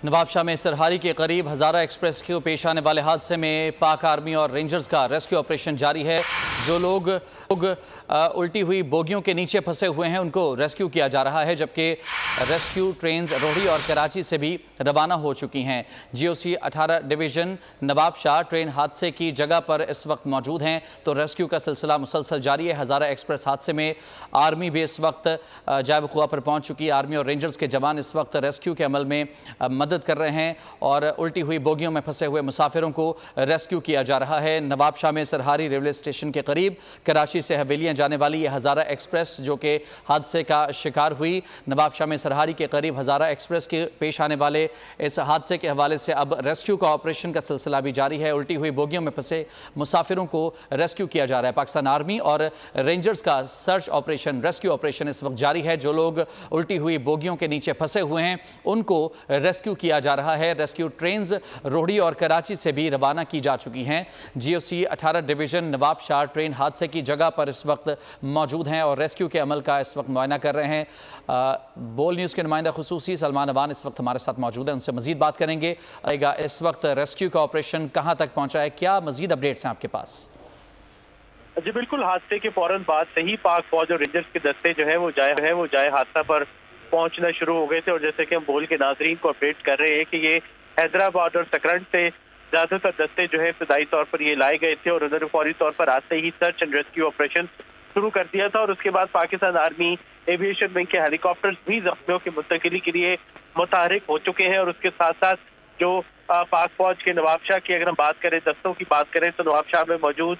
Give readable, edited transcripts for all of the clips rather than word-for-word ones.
नवाबशाह में सरहारी के करीब हज़ारा एक्सप्रेस को पेश आने वाले हादसे में पाक आर्मी और रेंजर्स का रेस्क्यू ऑपरेशन जारी है। जो लोग उल्टी हुई बोगियों के नीचे फंसे हुए हैं उनको रेस्क्यू किया जा रहा है, जबकि रेस्क्यू ट्रेन रोहड़ी और कराची से भी रवाना हो चुकी हैं। GOC 18 डिवीज़न नवाबशाह ट्रेन हादसे की जगह पर इस वक्त मौजूद हैं, तो रेस्क्यू का सिलसिला मुसलसल जारी है। हज़ारा एक्सप्रेस हादसे में आर्मी भी इस वक्त जायबुआ पर पहुँच चुकी है। आर्मी और रेंजर्स के जवान इस वक्त रेस्क्यू के अमल में मदद कर रहे हैं और उल्टी हुई बोगियों में फंसे हुए मुसाफिरों को रेस्क्यू किया जा रहा है। नवाबशाह में सरहारी रेलवे स्टेशन के करीब कराची से हवेलियां जाने वाली ये हज़ारा एक्सप्रेस जो कि हादसे का शिकार हुई, नवाबशाह में सरहारी के करीब हज़ारा एक्सप्रेस के पेश आने वाले इस हादसे के हवाले से अब रेस्क्यू का ऑपरेशन का सिलसिला भी जारी है। उल्टी हुई बोगियों में फंसे मुसाफिरों को रेस्क्यू किया जा रहा है। पाकिस्तान आर्मी और रेंजर्स का सर्च ऑपरेशन, रेस्क्यू ऑपरेशन इस वक्त जारी है। जो लोग उल्टी हुई बोगियों के नीचे फंसे हुए हैं उनको रेस्क्यू किया जा रहा है। रेस्क्यू ट्रेन्स रोहड़ी और कराची से भी रवाना की जा चुकी हैं। GOC 18 डिवीज़न नवाबशाह ट्रेन हादसे की जगह पर इस वक्त मौजूद हैं और रेस्क्यू के अमल का इस वक्त मुआयना कर रहे हैं। बोल न्यूज़ के नुमाइंदा खुसूसी सलमान अवान इस वक्त हमारे साथ मौजूद हैं, उनसे मजीद बात करेंगे। इस वक्त रेस्क्यू का ऑपरेशन कहाँ तक पहुँचा है, क्या मजीद अपडेट्स हैं आपके पास? जी बिल्कुल, हादसे के फौरन बाद से ही पाक फौज और रेंजर्स के दस्ते जो है वो जाए हादसा पर पहुंचना शुरू हो गए थे। और जैसे कि हम बोल के नाजरीन को अपडेट कर रहे हैं कि ये हैदराबाद और सकरंद से ज्यादातर दस्ते जो है इब्तदाई तौर पर ये लाए गए थे और उन्होंने फौरी तौर पर आते ही सर्च एंड रेस्क्यू ऑपरेशन शुरू कर दिया था। और उसके बाद पाकिस्तान आर्मी एविएशन विंग के हेलीकॉप्टर्स भी जख्मियों की मुंतकिली के लिए मुतहरिक हो चुके हैं। और उसके साथ साथ जो पाक फौज के नवाबशाह की अगर हम बात करें, दस्तों की बात करें, तो नवाबशाह में मौजूद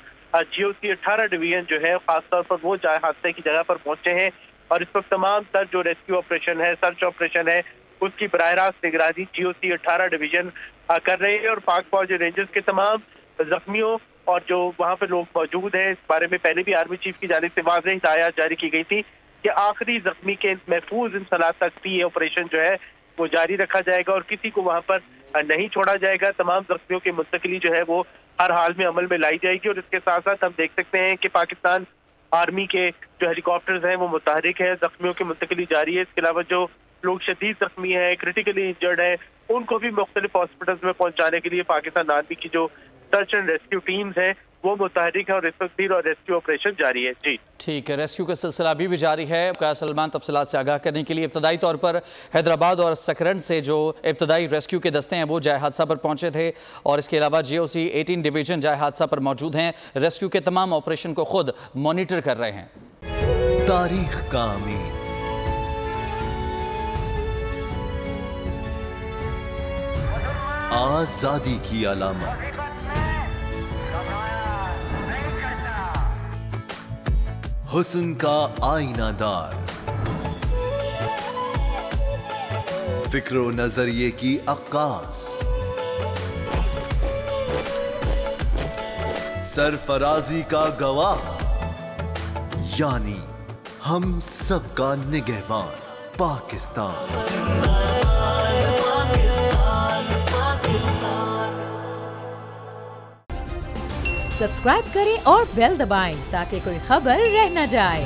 GOC 18 डिवीजन जो है खासतौर पर वो जाए हादसे की जगह पर पहुंचे हैं और इस वक्त तमाम तर जो रेस्क्यू ऑपरेशन है, सर्च ऑपरेशन है, उसकी बराह रास्त निगरानी GOC 18 डिवीजन कर रहे हैं। और पाक फौज रेंजर्स के तमाम जख्मियों और जो वहाँ पे लोग मौजूद हैं, इस बारे में पहले भी आर्मी चीफ की जानिब से वाज़ेह हिदायत जारी की गई थी कि आखिरी जख्मी के महफूज इंसलाह तक भी ये ऑपरेशन जो है वो जारी रखा जाएगा और किसी को वहाँ पर नहीं छोड़ा जाएगा। तमाम जख्मियों की मुंतकिली जो है वो हर हाल में अमल में लाई जाएगी। और इसके साथ साथ हम देख सकते हैं कि पाकिस्तान आर्मी के जो हेलीकॉप्टर्स हैं वो मुतहरिक है, जख्मियों की मुंतकिली जारी है। इसके अलावा जो लोग शदीद जख्मी हैं, क्रिटिकली इंजर्ड है, उनको भी मुख्तलिफ हॉस्पिटल्स में पहुंचाने के लिए पाकिस्तान आर्मी की जो सर्च एंड रेस्क्यू टीम्स हैं वो मुतहरिक है और इस वक्त और रेस्क्यू ऑपरेशन जारी है। जी ठीक है, रेस्क्यू का सिलसिला अभी भी जारी है। सलमान तफसीलात से आगाह करने के लिए इब्तदाई तौर पर हैदराबाद और सकरंद से जो इब्तदाई रेस्क्यू के दस्ते हैं वो जाए हादसा पर पहुंचे थे और इसके अलावा GOC 18 डिवीज़न जाए हादसा पर मौजूद हैं। रेस्क्यू के तमाम ऑपरेशन को खुद मॉनिटर कर रहे हैं। तारीख का अमीर, आजादी की अलामत, हुस्न का आईनादार, फिक्रो नजरिए की अक्कास, सरफराजी का गवाह, यानी हम सबका निगहबान पाकिस्तान। सब्सक्राइब करें और बेल दबाएं ताकि कोई खबर रह न जाए।